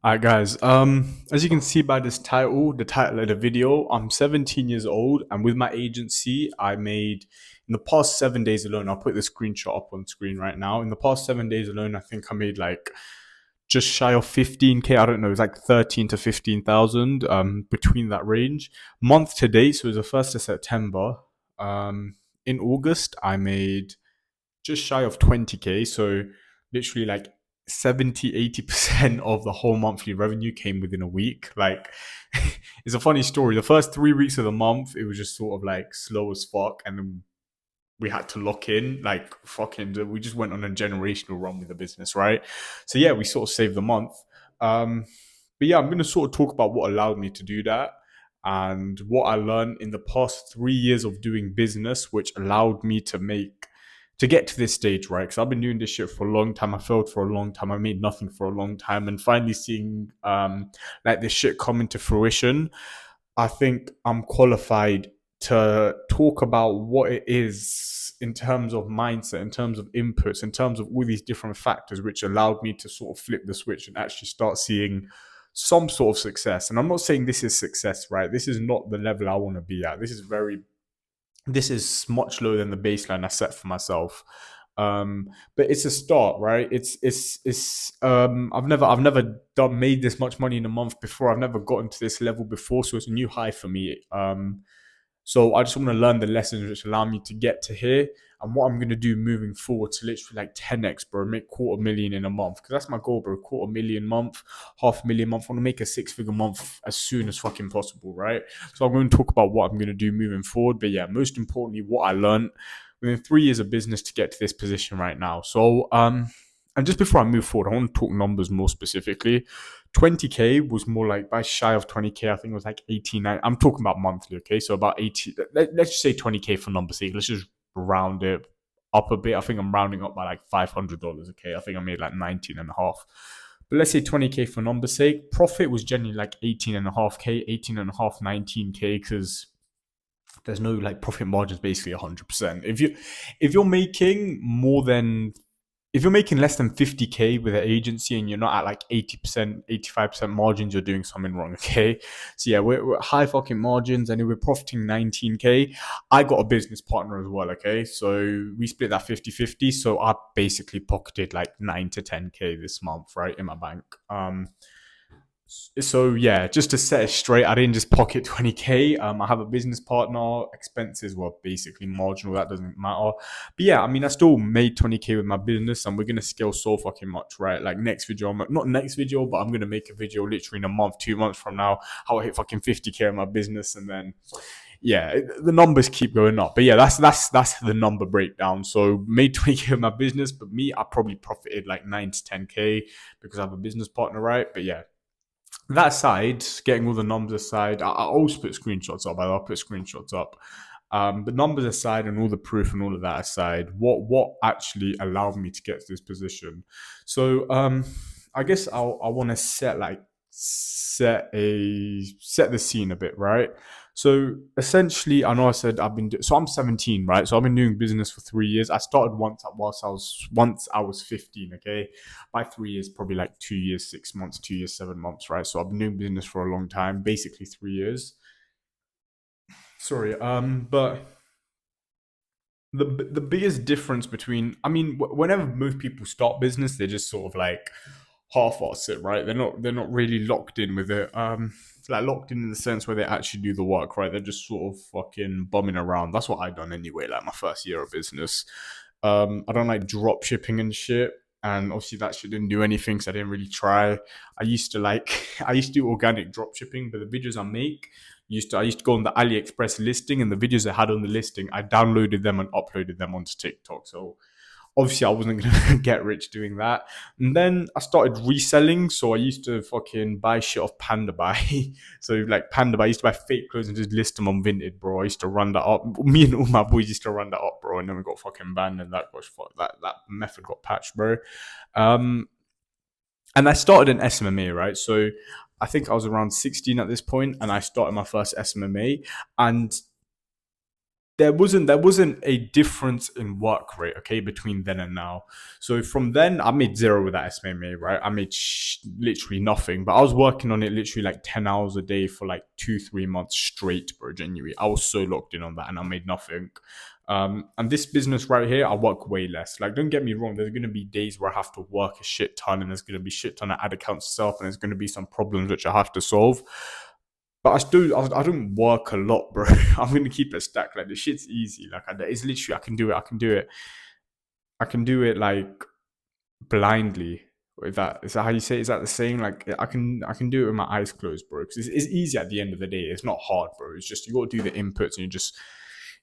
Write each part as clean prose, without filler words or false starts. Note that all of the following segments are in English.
Alright, guys. As you can see by this title, the title of the video, I'm 17 years old, and with my agency, I made in the past 7 days alone. I'll put the screenshot up on screen right now. In the past 7 days alone, I think I made like just shy of 15k. I don't know, it's like 13 to 15,000, between that range. Month to date, so it was the first of September. Um, in August, I made just shy of 20k. So literally like 70-80% of the whole monthly revenue came within a week. Like, it's a funny story. The first 3 weeks of the month, it was just sort of like slow as fuck. And then we had to lock in, like, fucking, we just went on a generational run with the business, right? So yeah, we sort of saved the month. Um, but yeah, I'm going to sort of talk about what allowed me to do that and what I learned in the past 3 years of doing business, which allowed me to get to this stage, right? Because I've been doing this shit for a long time. I failed for a long time. I made nothing for a long time, and finally seeing like this shit come into fruition, I think I'm qualified to talk about what it is in terms of mindset, in terms of inputs, in terms of all these different factors, which allowed me to sort of flip the switch and actually start seeing some sort of success. And I'm not saying this is success, right? This is not the level I want to be at. This is much lower than the baseline I set for myself. But it's a start, right? I've never done made this much money in a month before. I've never gotten to this level before, so it's a new high for me. So I just want to learn the lessons which allow me to get to here, and what I'm gonna do moving forward to literally like 10x, bro, make quarter million in a month, because that's my goal, bro. Quarter million month, half a million month. I want to make a six-figure month as soon as fucking possible, right? So I'm going to talk about what I'm going to do moving forward. But yeah, most importantly, what I learned within 3 years of business to get to this position right now. And just before I move forward, I want to talk numbers more specifically. 20k was more like by shy of 20k. I think it was like 18. I'm talking about monthly, okay? So about 80. Let's just say 20k for number's sake. Let's just round it up a bit. I think I'm rounding up by like $500, okay? I think I made like 19 and a half. But let's say 20k for number's sake. Profit was generally like 18 and a half k, 18 and a half, 19k, because there's no like profit margins, basically 100%. If you're making more than if you're making less than 50k with an agency and you're not at like 80%, 85% margins, you're doing something wrong, okay? So yeah, we're high fucking margins, and we're profiting 19k. I got a business partner as well, okay? So we split that 50-50. So I basically pocketed like 9 to 10k this month, right, in my bank. So yeah, just to set it straight, I didn't just pocket 20k. I have a business partner. Expenses were basically marginal. That doesn't matter. But yeah, I mean, I still made 20k with my business, and we're gonna scale so fucking much, right? Like next video, not next video, but I'm gonna make a video literally in a month, 2 months from now, how I hit fucking 50k in my business, and then yeah, the numbers keep going up. But yeah, that's the number breakdown. So made 20k with my business, but me, I probably profited like 9 to 10k because I have a business partner, right? But yeah, that aside, getting all the numbers aside, I always put screenshots up. I'll put screenshots up. But numbers aside and all the proof and all of that aside, what actually allowed me to get to this position? So I guess I want to set the scene a bit, right? So essentially, I know I said so I'm 17, right? So I've been doing business for 3 years. I started once I was 15. Okay, by 3 years, probably like 2 years, 6 months, 2 years, 7 months, right? So I've been doing business for a long time, basically 3 years. Sorry, but the biggest difference between, I mean, whenever most people start business, they just sort of like half-ass it, right? They're not really locked in with it. Like locked in the sense where they actually do the work, right? They're just sort of fucking bumming around. That's what I done anyway. Like my first year of business, I don't like drop shipping and shit. And obviously that shit didn't do anything, because I didn't really try. I used to do organic drop shipping, but the videos I make I used to go on the AliExpress listing, and the videos I had on the listing, I downloaded them and uploaded them onto TikTok. So obviously I wasn't gonna get rich doing that. And then I started reselling. So I used to fucking buy shit off Panda Buy. So like Panda Buy, I used to buy fake clothes and just list them on Vinted, bro. I used to run that up. Me and all my boys used to run that up, bro. And then we got fucking banned, and that method got patched, bro. Um, and I started an SMMA, right? So I think I was around 16 at this point, and I started my first SMMA. And there wasn't a difference in work rate, okay, between then and now. So from then, I made zero with that SMMA, right? I made literally nothing, but I was working on it literally like 10 hours a day for like 2-3 months straight, bro. Genuinely, I was so locked in on that, and I made nothing. And this business right here, I work way less. Like, don't get me wrong. There's gonna be days where I have to work a shit ton, and there's gonna be shit ton of ad accounts self, and there's gonna be some problems which I have to solve. But I don't work a lot, bro. I'm gonna keep it stacked. Like the shit's easy. Like it's literally I can do it. I can do it. I can do it like blindly. Is that how you say it? Is that the saying? Like I can do it with my eyes closed, bro. Because it's easy at the end of the day. It's not hard, bro. It's just you got to do the inputs and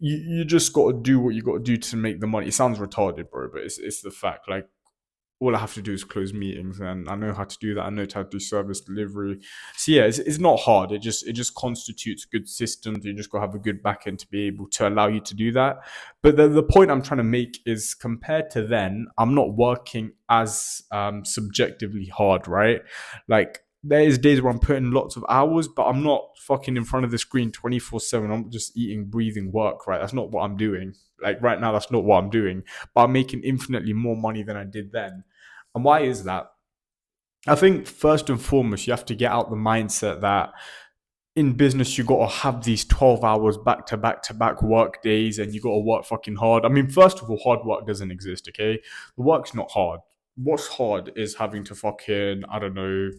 you just got to do what you got to do to make the money. It sounds retarded, bro, but it's the fact. Like all I have to do is close meetings, and I know how to do that. I know how to do service delivery. So yeah, it's not hard. It just constitutes good systems. You just gotta have a good backend to be able to allow you to do that. But the point I'm trying to make is compared to then, I'm not working as subjectively hard, right? Like there is days where I'm putting lots of hours, but I'm not fucking in front of the screen 24/7. I'm just eating, breathing work, right? That's not what I'm doing. Like right now, that's not what I'm doing. But I'm making infinitely more money than I did then. And why is that? I think first and foremost, you have to get out the mindset that in business, you got to have these 12 hours back to back to back work days and you got to work fucking hard. I mean, first of all, hard work doesn't exist, okay? The work's not hard. What's hard is having to fucking, I don't know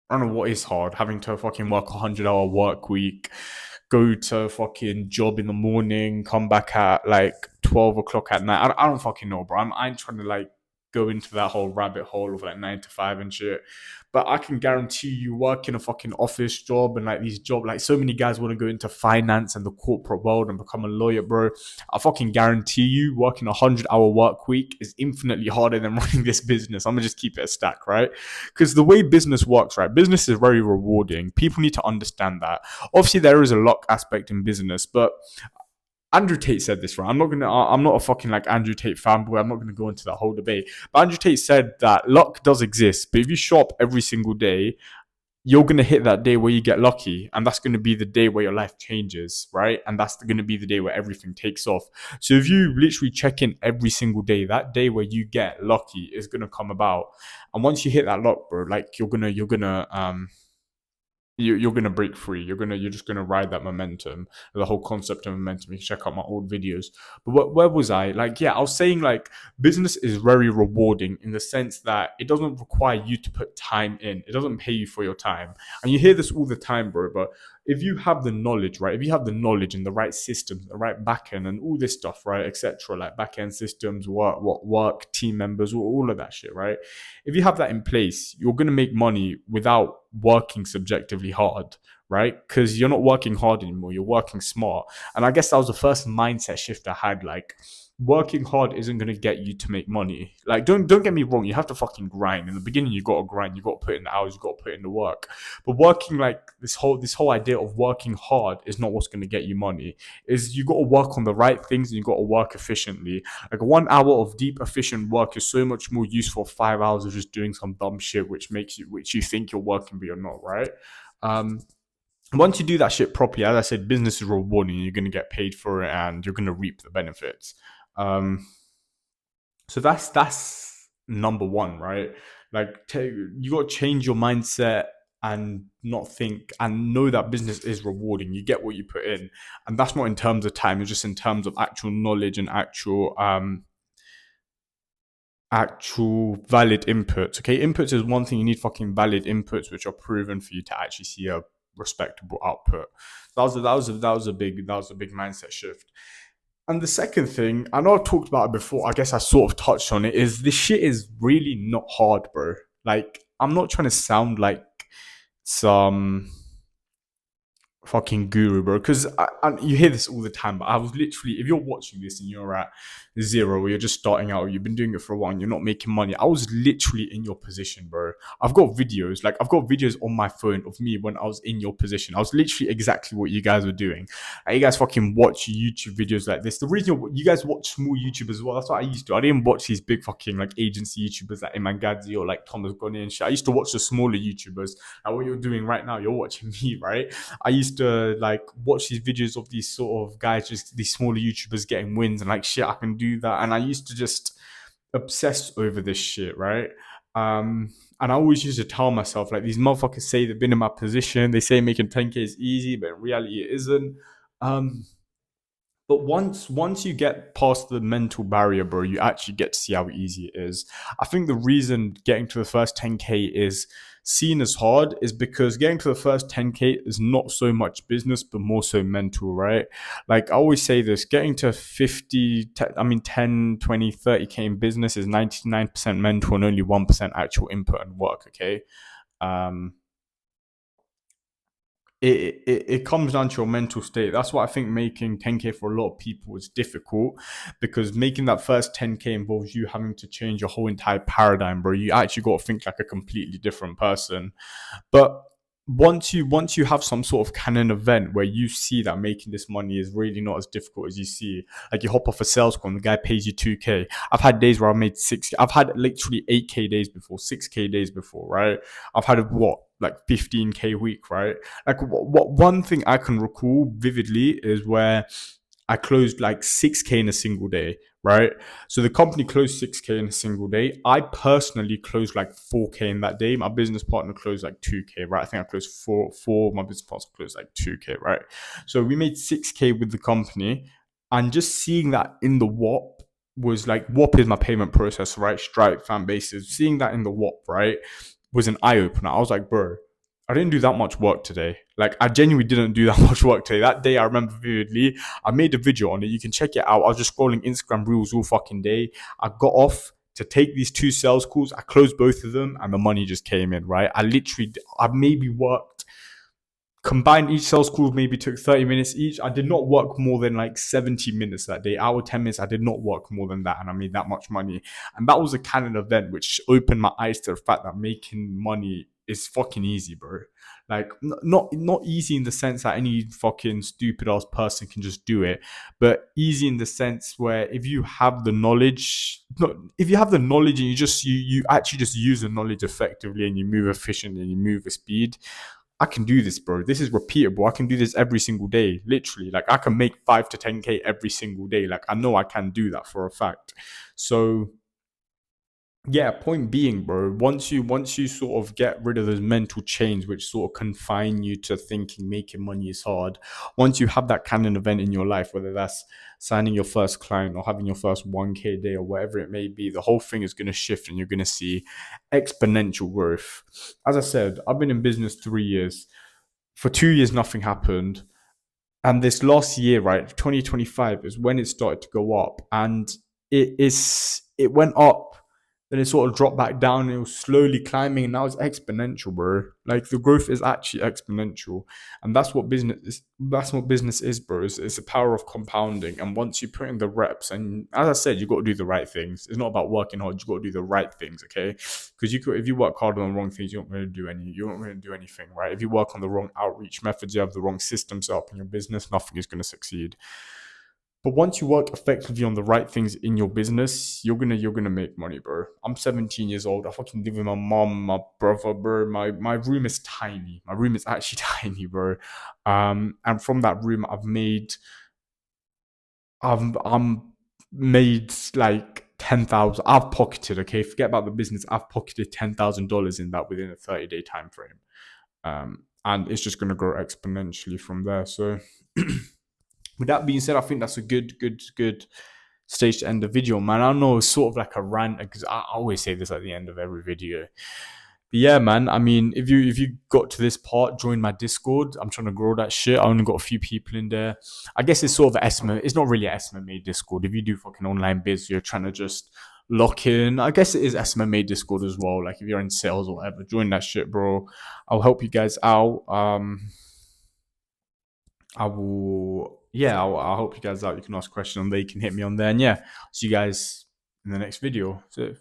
what is hard. Having to fucking work 100-hour work week, go to fucking job in the morning, come back at like 12 o'clock at night. I don't fucking know, bro. I ain't trying to like go into that whole rabbit hole of like 9 to 5 and shit. But I can guarantee you work in a fucking office job and like these jobs, like so many guys want to go into finance and the corporate world and become a lawyer, bro. I fucking guarantee you working 100-hour work week is infinitely harder than running this business. I'm gonna just keep it a stack, right? Because the way business works, right? Business is very rewarding. People need to understand that. Obviously, there is a luck aspect in business, but Andrew Tate said this, right? I'm not a fucking like Andrew Tate fanboy. I'm not gonna go into that whole debate. But Andrew Tate said that luck does exist, but if you show up every single day, you're gonna hit that day where you get lucky, and that's gonna be the day where your life changes, right? And that's gonna be the day where everything takes off. So if you literally check in every single day, that day where you get lucky is gonna come about. And once you hit that luck, bro, like you're gonna break free. You're just gonna ride that momentum, the whole concept of momentum. You can check out my old videos. But where was I? Like, yeah, I was saying like business is very rewarding in the sense that it doesn't require you to put time in. It doesn't pay you for your time. And you hear this all the time, bro. But if you have the knowledge, right? If you have the knowledge and the right systems, the right backend, and all this stuff, right, etc., like backend systems, work, team members, all of that shit, right? If you have that in place, you're gonna make money without working subjectively hard, right? Because you're not working hard anymore, you're working smart. And I guess that was the first mindset shift I had. Like, working hard isn't going to get you to make money. Like, don't get me wrong, you have to fucking grind. In the beginning, you got to grind, you got to put in the hours, you got to put in the work. But working like this whole idea of working hard is not what's going to get you money. Is you got to work on the right things and you got to work efficiently. Like 1 hour of deep efficient work is so much more useful 5 hours of just doing some dumb shit which you think you're working but you're not, right? um Once you do that shit properly, as I said, business is rewarding. You're going to get paid for it, and you're going to reap the benefits. Um, so that's number one, right? Like, you got to change your mindset and not think and know that business is rewarding. You get what you put in, and that's not in terms of time. It's just in terms of actual knowledge and actual valid inputs. Okay, inputs is one thing. You need fucking valid inputs which are proven for you to actually see a respectable output. That was a big mindset shift. And the second thing, I know I've talked about it before, I guess I sort of touched on it, is this shit is really not hard, bro. Like, I'm not trying to sound like some fucking guru, bro. Because you hear this all the time, but I was literally, if you're watching this and you're at zero, or you're just starting out, or you've been doing it for a while and you're not making money. I was literally in your position, bro. I've got videos on my phone of me when I was in your position. I was literally exactly what you guys were doing. Like, you guys fucking watch YouTube videos like this. The reason you guys watch small YouTubers as well, that's what I used to. I didn't watch these big fucking like agency YouTubers like Iman Gadzi or like Thomas Gonny and shit. I used to watch the smaller YouTubers. Like what you're doing right now, you're watching me, right? I used to like watch these videos of these sort of guys, just these smaller YouTubers getting wins and like shit, I can do that. And I used to just obsess over this shit, right? And I always used to tell myself, like, these motherfuckers say they've been in my position. They say making 10K is easy, but in reality, it isn't. Um, but once you get past the mental barrier, bro, you actually get to see how easy it is. I think the reason getting to the first 10K is seen as hard is because getting to the first 10K is not so much business, but more so mental, right? Like I always say this, getting to 10, 20, 30K in business is 99% mental and only 1% actual input and work, okay? Um, it comes down to your mental state. That's why I think making 10K for a lot of people is difficult, because making that first 10K involves you having to change your whole entire paradigm, bro. You actually got to think like a completely different person. But once you have some sort of canon event where you see that making this money is really not as difficult as you see, like you hop off a sales call and the guy pays you 2K. I've had days where I've made 6. I've had literally 8K days before, 6K days before, right? I've had what, like 15K week, right? Like what one thing I can recall vividly is where I closed like 6K in a single day, right? So the company closed 6K in a single day. I personally closed like 4K in that day. My business partner closed like 2K, right? I think I closed four. My business partner closed like 2K, right? So we made 6K with the company, and just seeing that in the WAP was like, WAP is my payment processor, right? Stripe, fan bases. Seeing that in the WAP, right, was an eye opener. I was like, bro, I didn't do that much work today. Like, I genuinely didn't do that much work today. That day, I remember vividly. I made a video on it. You can check it out. I was just scrolling Instagram Reels all fucking day. I got off to take these 2 sales calls. I closed both of them, and the money just came in, right? I maybe worked, combined each sales call maybe took 30 minutes each. I did not work more than like 70 minutes that day. Hour, 10 minutes. I did not work more than that, and I made that much money. And that was a canon event which opened my eyes to the fact that making money is fucking easy, bro. Like not easy in the sense that any fucking stupid ass person can just do it, but easy in the sense where if you have the knowledge, if you have the knowledge and you actually just use the knowledge effectively and you move efficiently and you move with speed, I can do this, bro. This is repeatable. I can do this every single day, literally. Like I can make 5 to 10K every single day. Like I know I can do that for a fact. So yeah, point being, bro, once you sort of get rid of those mental chains which sort of confine you to thinking making money is hard, once you have that canon event in your life, whether that's signing your first client or having your first 1K day or whatever it may be, the whole thing is going to shift and you're going to see exponential growth. As I said, I've been in business 3 years. For 2 years, nothing happened. And this last year, right, 2025 is when it started to go up, and it went up, then it sort of dropped back down, and it was slowly climbing, and now it's exponential, bro. Like the growth is actually exponential, and that's what business is. That's what business is, bro. It's the power of compounding, and once you put in the reps, and as I said, you got to do the right things. It's not about working hard. You got to do the right things, okay? Because if you work hard on the wrong things, you don't really do anything, right? If you work on the wrong outreach methods, you have the wrong systems set up in your business, nothing is going to succeed. But once you work effectively on the right things in your business, you're gonna make money, bro. I'm 17 years old. I fucking live with my mom, my brother, bro. My room is tiny. My room is actually tiny, bro. And from that room, I'm made like 10,000. I've pocketed, okay. Forget about the business. I've pocketed $10,000 in that within a 30-day time frame. And it's just gonna grow exponentially from there. So. With that being said, I think that's a good stage to end the video, man. I know it's sort of like a rant because I always say this at the end of every video. But yeah, man. I mean, if you got to this part, join my Discord. I'm trying to grow that shit. I only got a few people in there. I guess it's sort of an estimate. It's not really an estimate made Discord. If you do fucking online biz, you're trying to just lock in. I guess it is estimate made Discord as well. Like if you're in sales or whatever, join that shit, bro. I'll help you guys out. I will, yeah, I'll help you guys out. You can ask questions on there. You can hit me on there. And yeah, see you guys in the next video. So